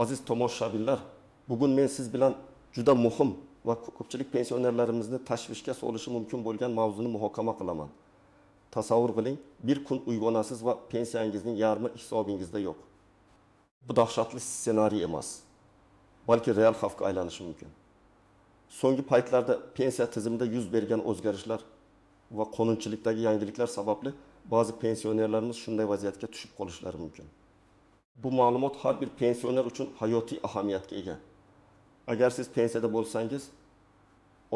Aziz tomoshabinlar, bugun men siz bilan juda muhim va ko'pchilik pensionerlarimizni tashvishga solishi mumkin bo'lgan mavzuni muhokama qilaman. Tasavvur qiling, bir kun uyg'onasiz va pensiyangizning yarmi hisobingizda yo'q. Bu dahshatli ssenariy emas, balki real xavfga aylanishi mumkin. So'nggi paytlarda pensiya tizimida yuz bergan o'zgarishlar va qonunchilikdagi yangiliklar sababli ba'zi pensionerlarimiz shunday vaziyatga tushib qolishlari mumkin. Bu ma'lumot har bir pensioner uchun hayotiy ahamiyatga ega. Agar siz pensiyada bo'lsangiz,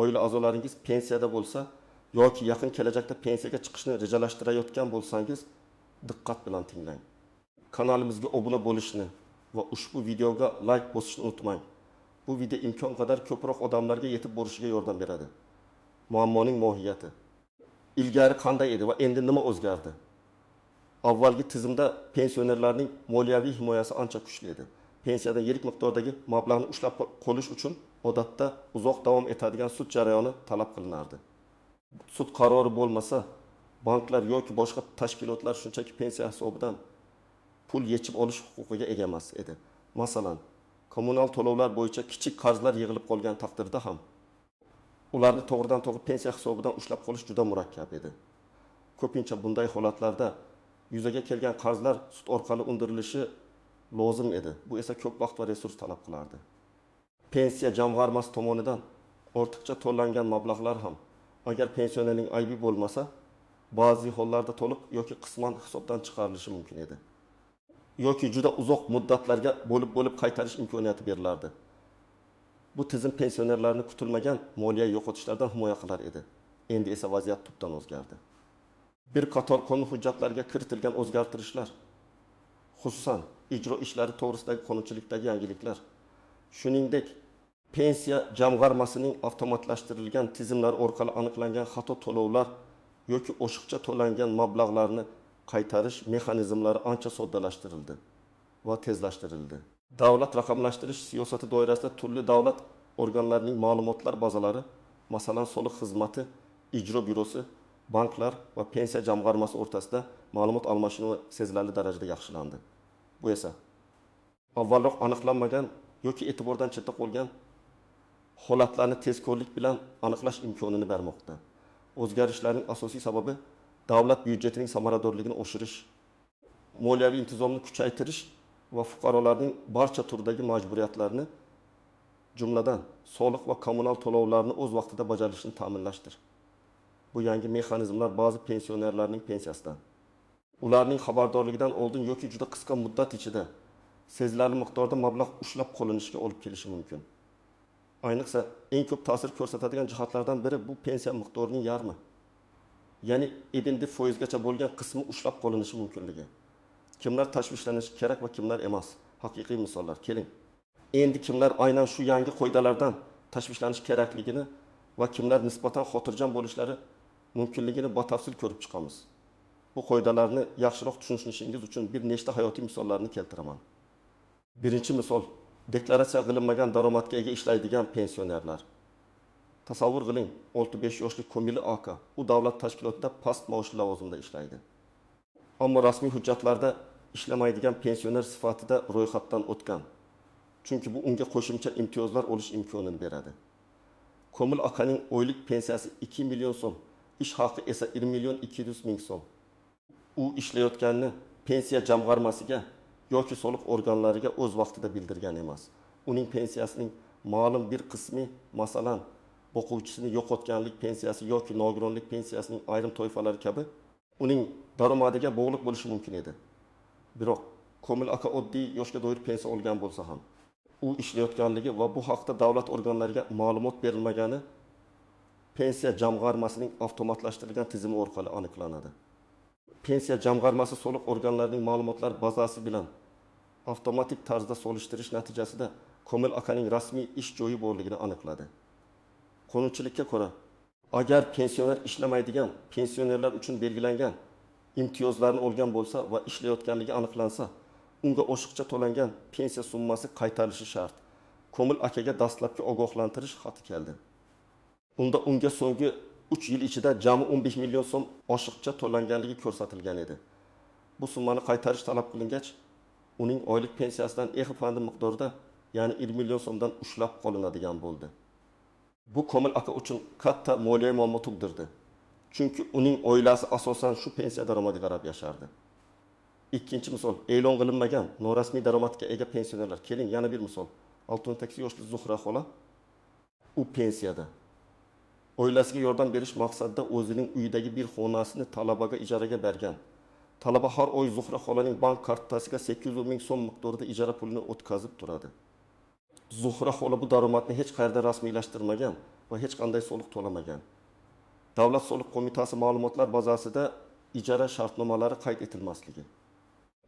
oila a'zolaringiz pensiyada bo'lsa yoki yaqin kelajakda pensiyaga chiqishni rejalashtirayotgan bo'lsangiz, diqqat bilan tinglang. Kanalimizga obuna bo'lishni va ushbu videoga like bosishni unutmang. Bu video imkon qadar ko'proq odamlarga yetib borishiga yordam beradi. Muammoning mohiyati. Ilgari qanday edi va endi nima o'zgardi? Avvalgi tizimda pensionerlarning moliyaviy himoyasi ancha kuchli edi. Pensiyada yirik miqdordagi mablag'ni ushlab qolish uchun odatda uzoq davom etadigan sud jarayoni talab qilinardi. Sud qarori bo'lmasa, banklar yoki boshqa tashkilotlar shunchaki pensiya hisobidan pul yechib olish huquqiga ega emas edi. Masalan, kommunal to'lovlar bo'yicha kichik qarzlar yig'ilib qolgan taqdirda ham ularni to'g'ridan-to'g'ri pensiya hisobidan ushlab qolish juda murakkab edi. Ko'pincha bunday holatlarda yuzaga kelgan qarzlar sud orqali undirilishi lozim edi. Bu esa ko'p vaqt va resurs talab qilardi. Pensiya jamg'armasi tomonidan ortiqcha to'langan mablag'lar ham agar pensionerning aybi bo'lmasa, ba'zi hollarda to'liq yoki qisman hisobdan chiqarilishi mumkin edi. Yoki juda uzoq muddatlarga bo'lib qaytarish imkoniyati berilardi. Bu tizim pensionerlarni kutilmagan moliya yo'qotishlardan himoya qilar edi. Endi esa vaziyat tubdan o'zgardi. Bir qator qonun hujjatlariga kiritilgan o'zgartirishlar, xususan ijro ishlari to'g'risidagi qonunchilikdagi yangiliklar, shuningdek pensiya jamg'armasining avtomatlashtirilgan tizimlar orqali aniqlangan xato to'lovlar yoki oshiqcha to'langan mablag'larni qaytarish mexanizmlari ancha soddalashtirildi va tezlashtirildi. Davlat raqamlashtirish siyosati doirasida turli davlat organlarining ma'lumotlar bazalari, masalan soliq xizmati, ijro byurosi, banklar va pensiya jamg'armasi o'rtasida ma'lumot almashinuvi sezilarli darajada yaxshilandi. Bu esa avvalroq aniqlanmagan yoki e'tibordan chetda qolgan holatlarni tezkorlik bilan aniqlash imkonini bermoqda. O'zgarishlarning asosiy sababi davlat byudjetining samaradorligini oshirish, moliyaviy intizomni kuchaytirish va fuqarolarning barcha turdagi majburiyatlarini, jumladan soliq va kommunal to'lovlarni o'z vaqtida bajarilishini ta'minlashdir. Bu yangi mexanizmlar ba'zi pensionerlarning pensiyasidan, ularning xabardorligidan oldin yoki juda qisqa muddat ichida sezilarli miqdorda mablag' ushlab qolinishiga olib kelishi mumkin. Ayniqsa eng ko'p ta'sir ko'rsatadigan jihatlardan biri bu pensiya miqdorining yarmi, ya'ni endi foizgacha bo'lgan qismi ushlab qolinishi mumkinligi. Kimlar tashvishlanishi kerak va kimlar emas? Haqiqiy misollar. Keling. Endi kimlar aynan shu yangi qoidalardan tashvishlanish kerakligini va kimlar nisbatan xotirjam bo'lishlari mumkinligini batafsil ko'rib chiqamiz. Bu qoidalarni yaxshiroq tushunishingiz uchun bir nechta hayotiy misollarni keltiraman. Birinchi misol, deklaratsiya qilinmagan daromadga ega ishlaydigan pensionerlar. Tasavvur qiling, 65 yoshli Komili aka u davlat tashkilotida past maoshli lavozimda ishlaydi. Ammo rasmiy hujjatlarda ishlamaydigan pensioner sifatida ro'yxatdan o'tgan. Chunki bu unga qo'shimcha imtiyozlar olish imkonini beradi. Komil akaning oylik pensiyasi 2 million so'm, ish haqi esa 1 million 200 ming so'm. U ishlayotganini pensiya jamg'armasiga yoki soliq organlariga o'z vaqtida bildirgan emas. Uning pensiyasining ma'lum bir qismi, masalan, o'quvchisini yo'qotganlik pensiyasi yoki nogironlik pensiyasining ayrim toifalari kabi uning daromadiga bog'liq bo'lishi mumkin edi. Biroq Komil aka oddiy yoshga doir pensiya olgan bo'lsa ham, u ishlayotganligi va bu haqda davlat organlariga ma'lumot berilmagani pensiya jamg'armasining avtomatlashtirilgan tizimi orqali aniqlanadi. Pensiya jamg'armasi soliq organlarining ma'lumotlar bazasi bilan avtomatik tarzda solishtirish natijasida Komil akaning rasmiy ish joyi borligini aniqladi. Qonunchilikka ko'ra, agar pensioner ishlamaydigan pensionerlar uchun belgilangan imtiyozlarni olgan bo'lsa va ishlayotganligi aniqlansa, unga oshiqcha to'langan pensiya summasi qaytarilishi shart. Komil akaga dastlabki ogohlantirish xati keldi. Unda unga so'nggi 3 yil ichida jami 15 million so'm oshiqcha to'langanligi ko'rsatilgan edi. Bu summani qaytarish talab qilingach, uning oylik pensiyasidan EXI fondi miqdorida, ya'ni 20 million so'mdan ushlab qolinadigan bo'ldi. Bu Komil aka uchun katta moliyaviy muammo tug'dirdi. Chunki uning oilasi asosan shu pensiya daromadiga qarab yashardi. Ikkinchi misol, e'lon qilinmagan norasmiy daromadga ega pensionerlar. Keling, yana bir misol. 68 yoshli Zuhra xola u pensiyada. Oilasiga yordam berish maqsadida o'zining uyidagi bir xonasini talabaga ijaraga bergan. Talaba har oy Zuhra xolaning bank kartasiga 800 ming so'm miqdorida ijara pulini o'tkazib turadi. Zuhra xola bu daromadni hech qayerda rasmiylashtirmagan va hech qanday soliq to'lamagan. Davlat soliq qo'mitasi ma'lumotlar bazasida ijara shartnomalari qayd etilmasligi.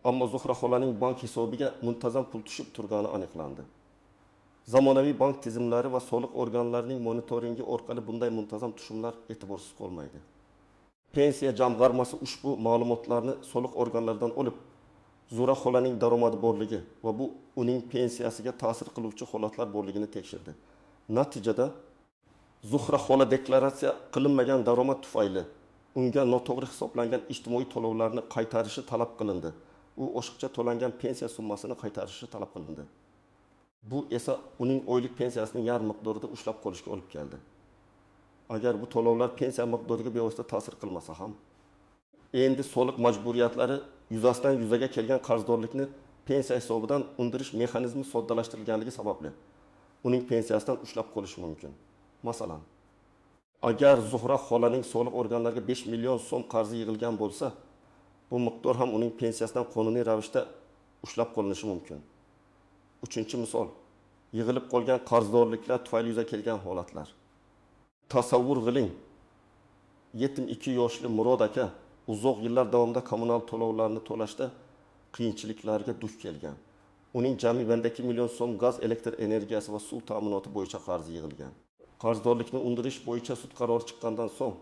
Ammo Zuhra xolaning bank hisobiga muntazam pul tushib turgani aniqlandi. Zamonaviy bank tizimlari va soliq organlarining monitoringi orqali bunday muntazam tushumlar e'tiborsiz qolmaydi. Pensiya jamg'armasi ushbu ma'lumotlarni soliq organlaridan olib, Zuhra xolaning daromadi borligi va bu uning pensiyasiga ta'sir qiluvchi holatlar borligini tekshirdi. Natijada Zuhra xola deklaratsiya qilinmagan daromad tufayli unga noto'g'ri hisoblangan ijtimoiy to'lovlarni qaytarishi talab qilindi. U oshiqcha to'langan pensiya summasini qaytarishi talab qilindi. Bu esa uning oylik pensiyasining yarmi miqdorida ushlab qolishga olib keldi. Agar bu to'lovlar pensiya miqdoriga bevosita ta'sir qilmasa ham, endi soliq majburiyatlari yuzasidan yuzaga kelgan qarzdorlikni pensiya hisobidan undirish mexanizmi soddalashtirilganligi sababli uning pensiyasidan ushlab qolish mumkin. Masalan, agar Zuhra xolaning soliq organlariga 5 million so'm qarzi yig'ilgan bo'lsa, bu miqdor ham uning pensiyasidan qonuniy ravishda ushlab qolinishi mumkin. Uchinchi misol, yig'ilib qolgan qarzdorliklar tufayli yuzaga kelgan holatlar. Tasavvur qiling, yetim 2 yoshli Murod aka uzoq yillar davomida kommunal to'lovlarni to'lashda qiyinchiliklarga duch kelgan. Uning jami 2 million so'm gaz, elektr energiyasi va suv ta'minoti bo'yicha qarzi yig'ilgan. Qarzdorlikni undirish bo'yicha sud qarori chiqqandan so'ng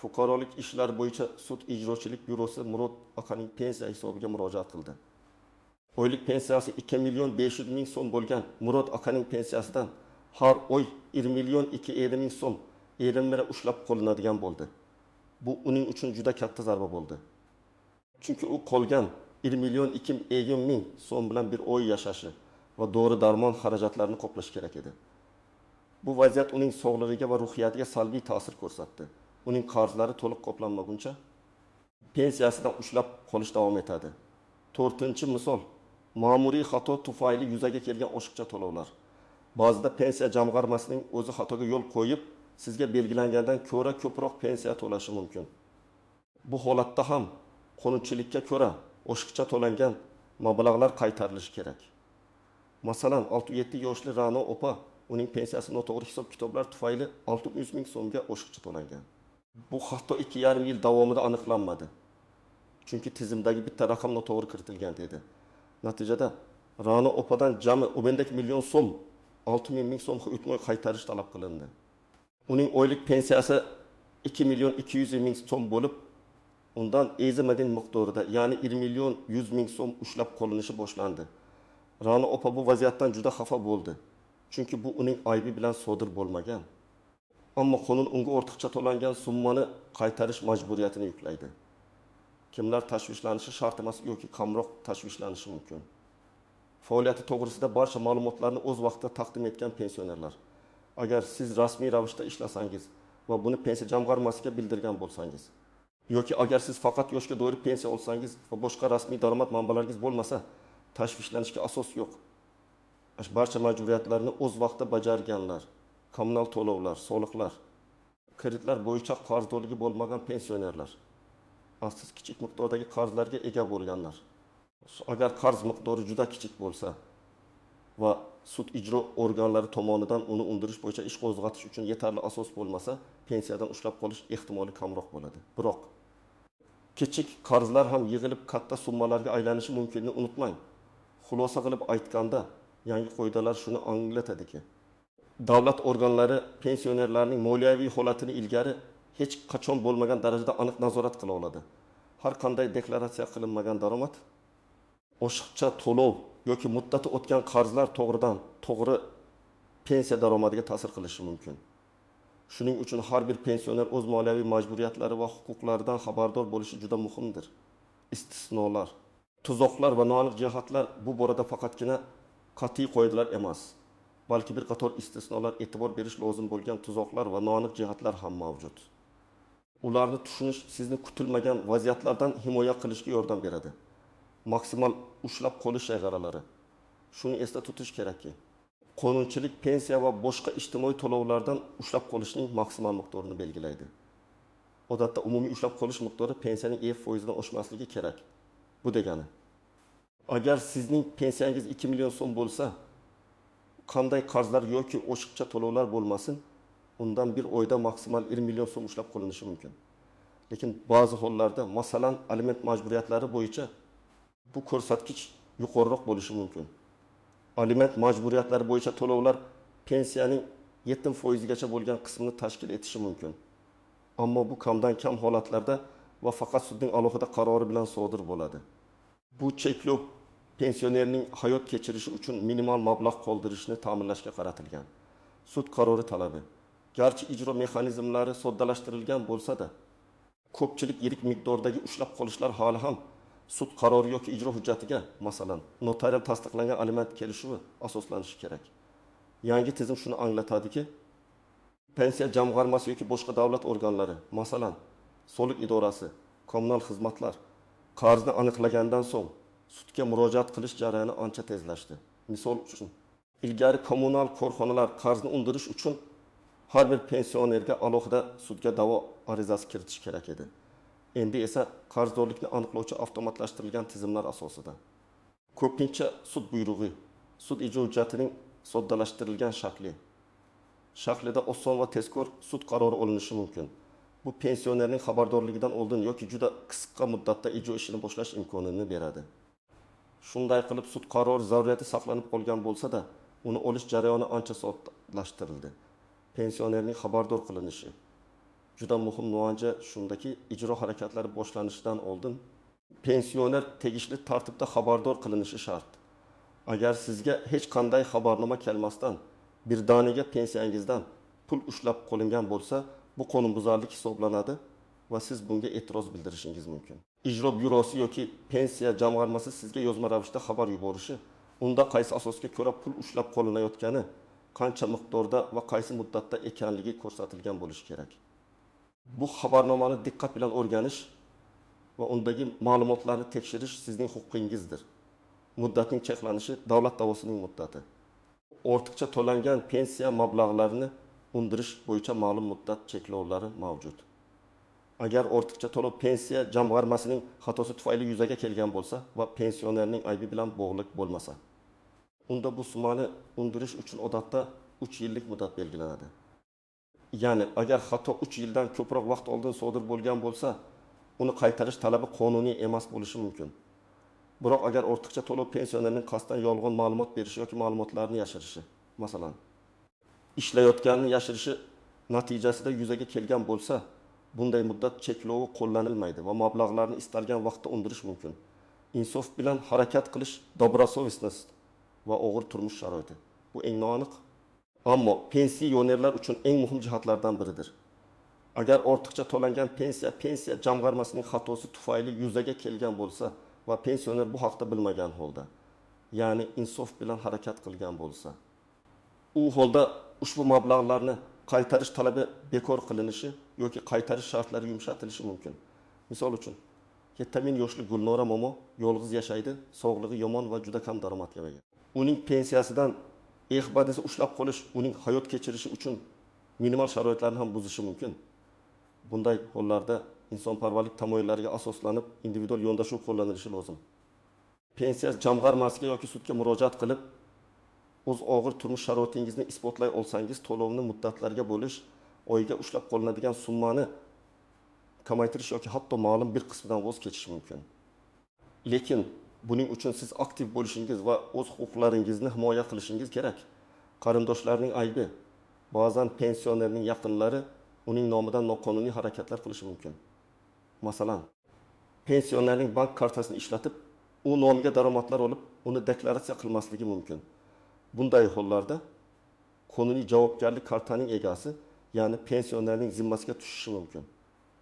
Fuqarolik ishlari bo'yicha sud ijrochilik byurosi Murod akaning pensiya hisobiga murojaat qildi. Oylik pensiyasi 2 million 500 ming so'm bo'lgan Murod akaning pensiyasidan har oy 1 million 250 ming so'm erinmira ushlab qolinadigan bo'ldi. Bu uning uchun juda katta zarba bo'ldi. Chunki u qolgan 1 million 250 ming so'm bilan bir oy yashashi va dori-darmon xarajatlarini qoplash kerak edi. Bu vaziyat uning sog'lig'iga va ruhiyatiga salbiy ta'sir ko'rsatdi. Uning qarzlari to'liq qoplanmaguncha pensiyasidan ushlab qolish davom etadi. 4-misol, ma'muriy xato tufayli yuzaga kelgan oshiqcha to'lovlar. Ba'zida pensiya jamg'armasining o'zi xatoga yo'l qo'yib, sizga belgilangandan ko'ra ko'proq pensiya to'lashi mumkin. Bu holatda ham qonunchilikka ko'ra oshiqcha to'langan mablag'lar qaytarilishi kerak. Masalan, 67 yoshli Ra'no opa uning pensiyasi noto'g'ri hisob-kitoblar tufayli 600 ming so'mga oshiqcha to'langan. Bu hatto 2,5 yil davomida aniqlanmadi. Chunki tizimdagi bitta raqam noto'g'ri kiritilgan dedi. Natijada Ra'no opadan jami 12 million so'm 6 ming so'm o'tmay qaytarish talab qilindi. Uning oylik pensiyasi 2 million 200 ming so'm bo'lib, undan ezimadin miqdorida, ya'ni 1 million 100 ming so'm ushlab qolinishi boshlandi. Ra'no opa bu vaziyatdan juda xafa bo'ldi. Chunki bu uning aybi bilan sodir bo'lmagan. Ammo qonun unga ortiqcha to'langan summani qaytarish majburiyatini yuklaydi. Kimlar tashvishlanishi shart emas yoki kamroq tashvishlanishi mumkin. Faoliyati to'g'risida barcha ma'lumotlarni o'z vaqtida taqdim etgan pensionerlar. Agar siz rasmiy ravishda ishlasangiz va buni pensiya jamg'armasiga bildirgan bo'lsangiz, yoki agar siz faqat yoshga doir pensiya olsangiz va boshqa rasmiy daromad manbalaringiz bo'lmasa, tashvishlanishga asos yo'q. Barcha majburiyatlarni o'z vaqtida bajarganlar, kommunal to'lovlar, soliqlar, kreditlar bo'yicha qarzdorligi bo'lmagan pensionerlar, siz kichik miqdordagi qarzlarga ega bo'lganlar. Agar qarz miqdori juda kichik bo'lsa va sud ijro organlari tomonidan uni undirish bo'yicha ish qo'zg'atish uchun yetarli asos bo'lmasa, pensiyadan ushlab qolish ehtimoli kamroq bo'ladi. Biroq kichik qarzlar ham yig'ilib katta summalarga aylanishi mumkinligini unutmang. Xulosa qilib aytganda, yangi qoidalar shuni anglatadiki, davlat organlari pensionerlarning moliyaviy holatini ilgari hech qachon bo'lmagan darajada aniq nazorat qila oladi. Har qanday deklaratsiya qilinmagan daromad, oshiqcha to'lov yoki muddati o'tgan qarzlar to'g'ridan to'g'ri pensiya daromadiga ta'sir qilishi mumkin. Shuning uchun har bir pensioner o'z moliyaviy majburiyatlari va huquqlaridan xabardor bo'lishi juda muhimdir. Istisnolar. tuzoqlar va noaniq jihatlar bu borada faqatgina qat'iy qoidalar emas, balki bir qator istisnolar e'tibor berish lozim bo'lgan tuzoqlar va noaniq jihatlar ham mavjud. Ularni tushunish sizni kutilmagan vaziyatlardan himoya qilishga yordam beradi. Maksimal ushlab qolish cheg'aralari. Shuni esda tutish kerakki, qonunchilik pensiya va boshqa ijtimoiy to'lovlardan ushlab qolishning maksimal miqdorini belgilaydi. Odatda umumiy ushlab qolish miqdori pensiyaning %10 dan oshmasligi kerak. Bu degani, agar sizning pensiyangiz 2 million so'm bo'lsa, qanday qarzlar yoki oshiqcha to'lovlar bo'lmasin, undan bir oyda maksimal 1 million so'm ushlab qolinishi mumkin. Lekin ba'zi hollarda, masalan, aliment majburiyatlari bo'yicha bu ko'rsatkich yuqoriroq bo'lishi mumkin. Aliment majburiyatlari bo'yicha to'lovlar pensiyaning 70% gacha bo'lgan qismini tashkil etishi mumkin. Ammo bu kamdan kam holatlarda va faqat sudning alohida qarori bilan sodir bo'ladi. Bu cheklov pensionerning hayot kechirishi uchun minimal mablag' qoldirishni ta'minlashga qaratilgan. Sud qarori talabi. Garchi ijro mexanizmlari soddalashtirilgan bo'lsa-da, ko'pchilik yirik miqdordagi ushlab qolishlar hali ham sud qarori yoki ijro hujjatiga, masalan, notarial tasdiqlangan aliment kelishuvi asoslanishi kerak. Yangi tizim shuni anglatadiki, pensiya jamg'armasi yoki boshqa davlat organlari, masalan, soliq idorasi, kommunal xizmatlar qarzni aniqlagandan so'ng sudga murojaat qilish jarayoni ancha tezlashdi. Misol uchun, ilgari kommunal korxonalar qarzni undirish uchun har bir pensionerga alohida sudga da'vo arizasi kiritish kerak edi. Endi esa qarzdorlikni aniqlovchi avtomatlashtirilgan tizimlar asosida. Ko'pincha sud buyrug'i, sud ijro hujjatining soddalashtirilgan shaklida oson va tezkor sud qarori olinishi mumkin. Bu pensionerning xabardorligidan oldin yoki juda qisqa muddatda ijro ishini boshlash imkonini beradi. Shunday qilib sud qarori zaruriyati saqlanib qolgan bo'lsa-da, uni olish jarayoni ancha soddalashtirildi. Pensionerning xabardor qilinishi juda muhim nuqta shundaki, ijro harakatlari boshlanishidan oldin pensioner tegishli tartibda xabardor qilinishi shart. Agar sizga hech qanday xabarnoma kelmasdan birdaniga pensiyangizdan pul ushlab qolingan bo'lsa, bu qonunbuzarlik hisoblanadi va siz bunga e'tiroz bildirishingiz mumkin. Ijro byurosi yoki pensiya jamg'armasi sizga yozma ravishda xabar yuborishi, unda qaysi asosga ko'ra pul ushlab qolinayotgani, qancha miqdorda va qaysi muddatda ekanligi ko'rsatilgan bo'lishi kerak. Bu xabarnomani diqqat bilan o'rganish va undagi ma'lumotlarni tekshirish sizning huquqingizdir. Muddatning cheklanishi davlat da'vosining muddati. Ortiqcha to'langan pensiya mablag'larini undirish bo'yicha ma'lum muddat cheklovlari mavjud. Agar ortiqcha to'lov pensiya jamg'armasining xatosi tufayli yuzaga kelgan bo'lsa va pensionerning aybi bilan bog'liq bo'lmasa, unda bu summani undirish uchun odatda 3 yillik muddat belgilanadi. Ya'ni agar xato 3 yildan ko'proq vaqt oldin sodir bo'lgan bo'lsa, uni qaytarish talabi qonuniy emas bo'lishi mumkin. Biroq agar ortiqcha to'lov pensionerning qasddan yolg'on ma'lumot berishi yoki ma'lumotlarni yashirishi, masalan, ishlayotganini yashirishi natijasida yuzaga kelgan bo'lsa, bunday muddat cheklovi qo'llanilmaydi va mablag'larni istalgan vaqtda undirish mumkin. Insof bilan harakat qilish добросовестность va og'ir turmush sharoiti. Bu eng noaniq. Ammo pensionerlar uchun eng muhim jihatlardan biridir. Agar ortiqcha to'langan pensiya jamg'armasining xatosi tufayli yuzaga kelgan bo'lsa va pensioner bu haqda bilmagan holda, ya'ni insof bilan harakat qilgan bo'lsa, u holda ushbu mablag'larni qaytarish talabi bekor qilinishi yoki qaytarish shartlari yumshatilishi mumkin. Misol uchun, 7000 yoshli Gulnora momo yolg'iz yashaydi, sog'lig'i yomon va juda kam daromadga ega. Uning pensiyasidan ehbadisi ushlab qolish uning hayot kechirishi uchun minimal sharoitlarni ham buzishi mumkin. Bunday hollarda insonparvarlik tamoyillariga asoslanib individual yondashuv qo'llanilishi lozim. Pensiya jamg'armasiga yoki sudga murojaat qilib, o'z og'ir turmush sharoitingizni isbotlay olsangiz, to'lovni muddatlarga bo'lish, oyga ushlab qolinadigan summani kamaytirish yoki hatto ma'lum bir qismidan voz kechish mumkin. Lekin buning uchun siz aktiv bo'lishingiz va o'z huquqlaringizni himoya qilishingiz kerak. Qarindoshlarning aybi, ba'zan pensionerning yaqinlari uning nomidan noqonuniy harakatlar qilishi mumkin. Masalan, pensionerning bank kartasini ishlatib, u nomiga daromadlar olib, uni deklaratsiya qilmasligi mumkin. Bunday hollarda qonuniy javobgarlik kartaning egasi, ya'ni pensionerning zimmasiga tushishi mumkin.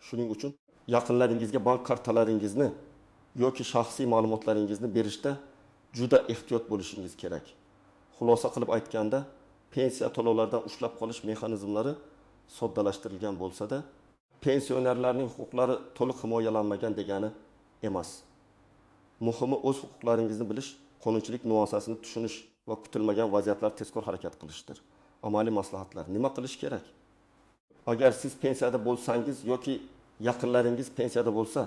Shuning uchun yaqinlaringizga bank kartalaringizni yoki shaxsiy ma'lumotlaringizni berishda juda ehtiyot bo'lishingiz kerak. Xulosa qilib aytganda, pensiya to'lovlaridan ushlab qolish mexanizmlari soddalashtirilgan bo'lsa-da, pensionerlarning huquqlari to'liq himoyalanmagan degani emas. Muhimi o'z huquqlaringizni bilish, qonunchilik nuansasini tushunish va kutilmagan vaziyatlar tezkor harakat qilishdir. Amaliy maslahatlar: nima qilish kerak? Agar siz pensiyada bo'lsangiz yoki yaqinlaringiz pensiyada bo'lsa,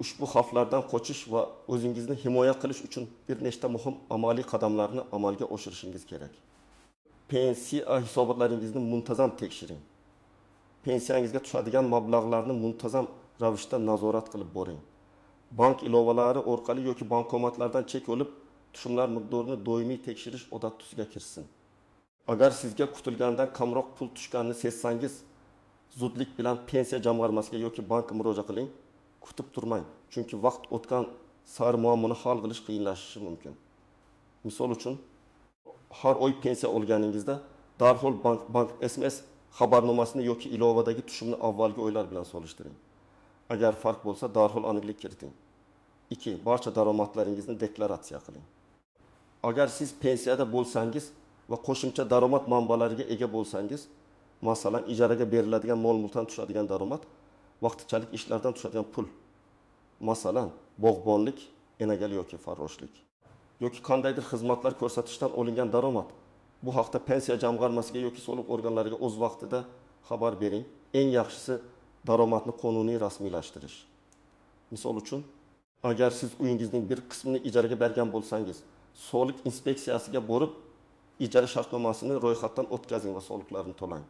ushbu xavflardan qochish va o'zingizni himoya qilish uchun bir nechta muhim amaliy qadamlarni amalga oshirishingiz kerak. Pensiya hisobotlaringizni muntazam tekshiring. Pensiyangizga tushadigan mablag'larni muntazam ravishda nazorat qilib boring. Bank ilovalari orqali yoki bankomatlardan chek olib, tushumlar miqdorini doimiy tekshirish odat tusiga kirsin. Agar sizga kutilgandan kamroq pul tushganini sezsangiz, zudlik bilan pensiya jamg'armasiga yoki bankka murojaat qiling. Kutib turmang, chunki vaqt o'tgan sari muammoni hal qilish qiyinlashishi mumkin. Misol uchun, har oy pensiya olganingizda darhol bank SMS xabarnomasini yoki ilovadagi tushumni avvalgi oylar bilan solishtiring. Agar farq bo'lsa, darhol aniqlik kiriting. 2. Barcha daromadlaringizni deklaratsiya qiling. Agar siz pensiyada bo'lsangiz va qo'shimcha daromad manbalariga ega bo'lsangiz, masalan, ijaraga beriladigan mol-mulkdan tushadigan daromad, vaqtinchalik ishlardan tushadigan pul, masalan, bog'bonlik, enagali yoki farroshlik, yoki qandaydir xizmatlar ko'rsatishdan olingan daromad, bu haqda pensiya jamg'armasiga yoki soliq organlariga o'z vaqtida xabar bering. Eng yaxshisi daromadni qonuniy rasmiylashtirish. Misol uchun, agar siz uyingizning bir qismini ijaraga bergan bo'lsangiz, soliq inspeksiyasiga borib, ijara shartnomasini ro'yxatdan o'tkazing va soliqlarni to'lang.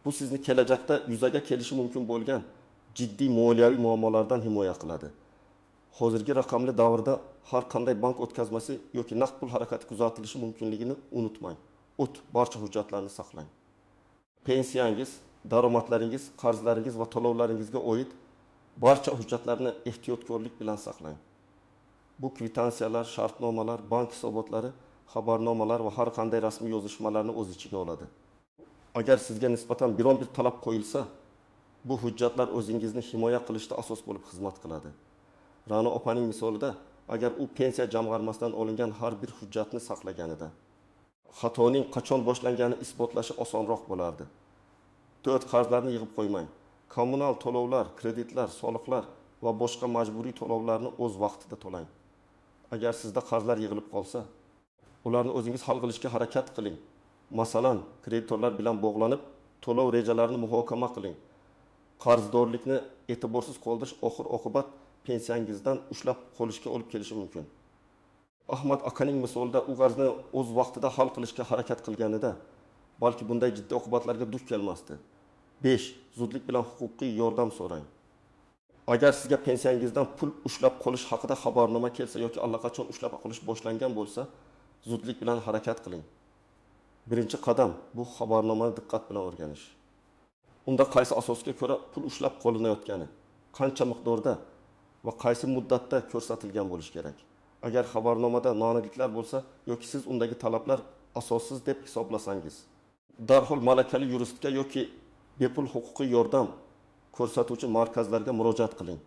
Bu sizni kelajakda yuzaga kelishi mumkin bo'lgan jiddiy moliyaviy muammolardan himoya qiladi. Hozirgi raqamli davrda har qanday bank o'tkazmasi yoki naqd pul harakati kuzatilishi mumkinligini unutmang. Barcha hujjatlarni saqlang. Pensiyangiz, daromadlaringiz, qarzlaringiz va to'lovlaringizga oid barcha hujjatlarni ehtiyotkorlik bilan saqlang. Bu kvitansiyalar, shartnomalar, bank hisobotlari, xabarnomalar va har qanday rasmiy yozishmalarni o'z ichiga oladi. Agar sizga nisbatan biron bir talab qo'yilsa, bu hujjatlar o'zingizni himoya qilishda asos bo'lib xizmat qiladi. Ra'no opaning misolida, agar u pensiya jamg'armasidan olingan har bir hujjatni saqlaganida, xatoning qachon boshlangani isbotlashi osonroq bo'lardi. 4. Qarzlarni yig'ib qo'ymang. Kommunal to'lovlar, kreditlar, soliqlar va boshqa majburiy to'lovlarni o'z vaqtida to'lang. Agar sizda qarzlar yig'ilib qolsa, ularni o'zingiz hal qilishga harakat qiling. Masalan, kreditorlar bilan bog'lanib, to'lov rejalarini muhokama qiling. Qarzdorlikni e'tiborsiz qoldirish oxir-oqibat pensiyangizdan ushlab qolishga olib kelishi mumkin. Ahmad akaning misolida u qarzni o'z vaqtida hal qilishga harakat qilganida, balki bunday jiddiy oqibatlarga duch kelmasdi. 5. Zudlik bilan huquqiy yordam so'rang. Agar sizga pensiyangizdan pul ushlab qolish haqida xabarnoma kelsa yoki allaqachon ushlab qolish boshlangan bo'lsa, zudlik bilan harakat qiling. Birinchi qadam bu xabarnomani diqqat bilan o'rganish. Unda qaysi asosga ko'ra pul ushlab qolinayotgani, qancha miqdorda va qaysi muddatda ko'rsatilgan bo'lishi kerak. Agar xabarnomada noaniqliklar bo'lsa yoki siz undagi talablar asossiz deb hisoblasangiz, darhol malakali yuristga yoki bepul huquqiy yordam ko'rsatuvchi markazlarga murojaat qiling.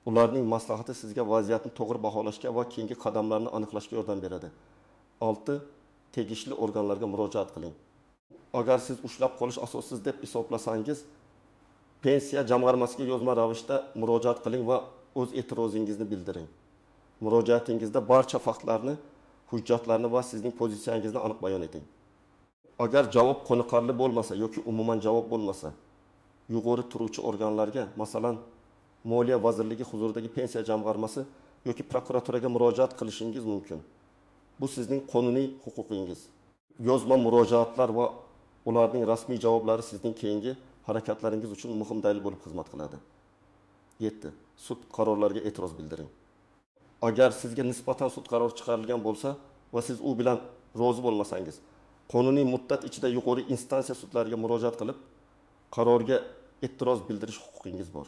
Ularning maslahati sizga vaziyatni to'g'ri baholashga va keyingi qadamlarni aniqlashga yordam beradi. 6. Tegishli organlarga murojaat qiling. Agar siz ushlab qolish asossiz deb hisoblasangiz, pensiya jamg'armasiga yozma ravishda murojaat qiling va o'z e'tirozingizni bildiring. Murojaatingizda barcha faktlarni, hujjatlarni va sizning pozitsiyangizni aniq bayon eting. Agar javob qoniqarli bo'lmasa yoki umuman javob bo'lmasa, yuqori turuvchi organlarga, masalan, Moliya vazirligi huzuridagi pensiya jamg'armasi yoki prokuraturaga murojaat qilishingiz mumkin. Bu sizning qonuniy huquqingiz. Yozma murojaatlar va ularning rasmiy javoblari sizning keyingi harakatlaringiz uchun muhim dalil bo'lib xizmat qiladi. 7. Sud qarorlariga e'tiroz bildiring. Agar sizga nisbatan sud qarori chiqarilgan bo'lsa va siz u bilan rozi bo'lmasangiz, qonuniy muddat ichida yuqori instansiya sudlariga murojaat qilib, qarorga e'tiroz bildirish huquqingiz bor.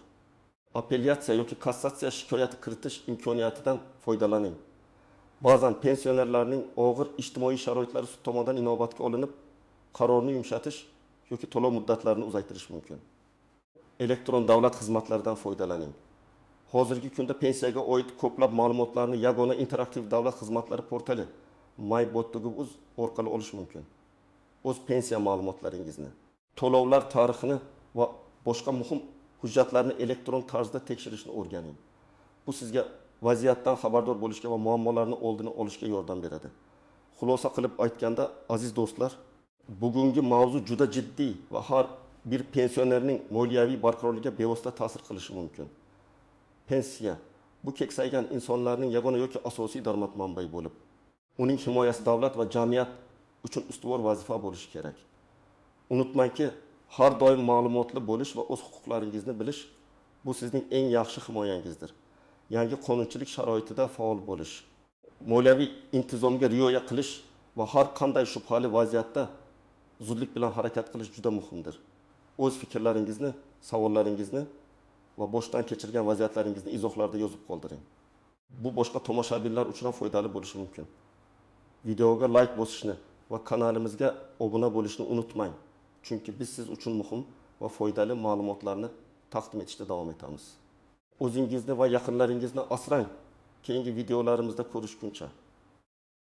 Apellyatsiya yoki kassatsiya shikoyati kiritish imkoniyatidan foydalaning. Ba'zan pensionerlarning og'ir ijtimoiy sharoitlari sud tomonidan inobatga olinib, qarorni yumshatish yoki to'lov muddatlarini uzaytirish mumkin. Elektron davlat xizmatlaridan foydalaning. Hozirgi kunda pensiyaga oid ko'plab ma'lumotlarni yagona interaktiv davlat xizmatlari portali MyBot.uz orqali olish mumkin. O'z pensiya ma'lumotlaringizni, to'lovlar tarixini va boshqa muhim hujjatlarni elektron tarzda tekshirishni o'rganing. Bu sizga vaziyatdan xabardor bo'lishga va muammolarning oldini olishga yordam beradi. Xulosa qilib aytganda, aziz do'stlar, bugungi mavzu juda jiddiy va har bir pensionerning moliyaviy barqarorligiga bevosita ta'sir qilishi mumkin. Pensiya bu keksaygan insonlarning yagona yoki asosiy daromad manbai bo'lib, uning himoyasi davlat va jamiyat uchun ustuvor vazifa bo'lishi kerak. Unutmangki, har doim ma'lumotli bo'lish va o'z huquqlaringizni bilish bu sizning eng yaxshi himoyangizdir. Yangi qonunchilik sharoitida faol bo'lish, moliyaviy intizomga rioya qilish va har qanday shubhali vaziyatda zudlik bilan harakat qilish juda muhimdir. O'z fikrlaringizni, savollaringizni va boshdan kechirgan vaziyatlaringizni izohlarda yozib qoldiring. Bu boshqa tomoshabinlar uchun ham foydali bo'lishi mumkin. Videoga like bosishni va kanalimizga obuna bo'lishni unutmang. Chunki biz siz uchun muhim va foydali ma'lumotlarni taqdim etishda davom etamiz. O'zingizni va yaqinlaringizni asrang. Keyingi videolarimizda ko'rishguncha.